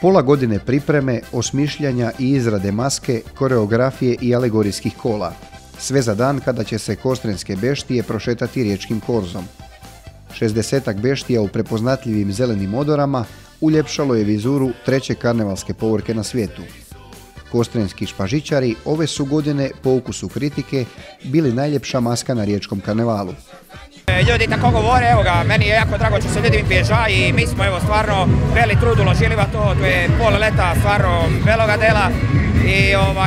Pola godine pripreme, osmišljanja i izrade maske, koreografije i alegorijskih kola. Sve za dan kada će se kostrenske beštije prošetati riječkim korzom. 60-ak beštija u prepoznatljivim zelenim odorama uljepšalo je vizuru treće karnevalske povorke na svijetu. Kostrenski špažičari ove su godine po ukusu kritike bili najljepša maska na riječkom karnevalu. Ljudi tako govore, evo ga, meni je jako drago što se ljudi mi bježa i mi smo evo stvarno veli trud uložili va to je pola leta stvarno veloga dela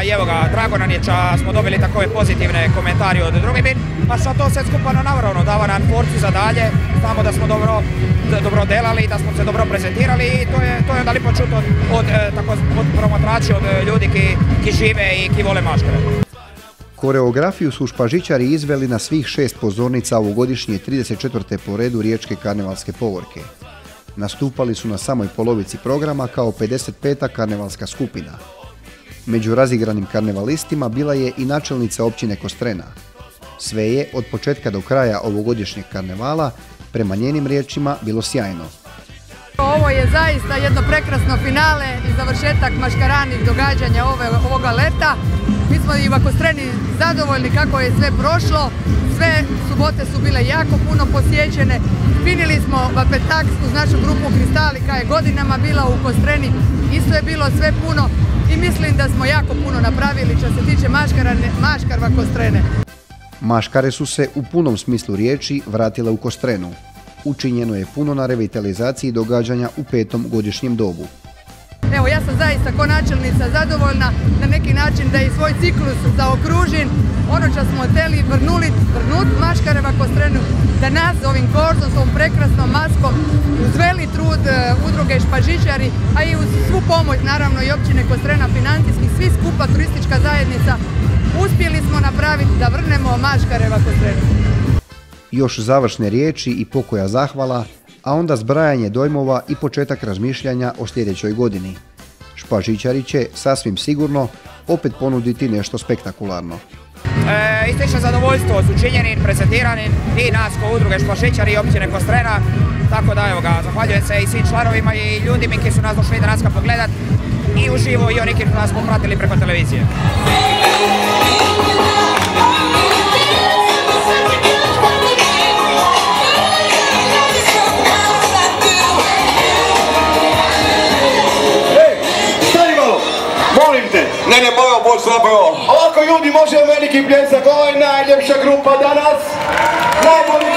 i evo ga, drago nam je da smo dobili takove pozitivne komentari od drugih, a što to sve skupa naravno dava nam forcu za dalje, znamo da smo dobro delali, da smo se dobro prezentirali i to je onda lipo čuti od promotrači, od ljudi ki žive i ki vole maškare. Koreografiju su špažičari izveli na svih 6 pozornica ovogodišnje 34. po redu riječke karnevalske povorke. Nastupali su na samoj polovici programa kao 55. karnevalska skupina. Među razigranim karnevalistima bila je i načelnica općine Kostrena. Sve je od početka do kraja ovogodišnjeg karnevala prema njenim riječima bilo sjajno. Ovo je zaista jedno prekrasno finale i završetak maškaranih događanja ovoga leta. Mi smo i u Kostreni zadovoljni kako je sve prošlo. Sve subote su bile jako puno posjećene. Finili smo vapetak uz našu grupu Kristali koja je godinama bila u Kostreni. Isto je bilo sve puno i mislim da smo jako puno napravili što se tiče maškarva Kostrene. Maškare su se u punom smislu riječi vratile u Kostrenu. Učinjeno je puno na revitalizaciji događanja u 5. godišnjem dobu. Evo, ja sam zaista ko načelnica zadovoljna na neki način da i svoj ciklus zaokružim. Ono što smo htjeli vrnuti maškareva Kostrenu, da nas ovim korzom, s ovom prekrasnom maskom, uz veli trud udruge špažičari, a i uz svu pomoć naravno i općine Kostrena financijski, svi skupa turistička zajednica, uspjeli smo napraviti da vrnemo maškareva Kostrenu. Još završne riječi i pokoja zahvala, a onda zbrajanje dojmova i početak razmišljanja o sljedećoj godini. Špažičari će, sasvim sigurno, opet ponuditi nešto spektakularno. Ističe zadovoljstvo s učinjenim, prezentiranim i nas kao udruge špažičari i općine Kostrena, tako da evo ga, zahvaljujem se i svim članovima i ljudima koji su nas došli danas pogledat i uživo i oni koji su nas popratili preko televizije. Molim te, ne bojo, boš zapravo. Ovako ljudi, može veliki pljesak, ovo je najljepša grupa danas. Najbolji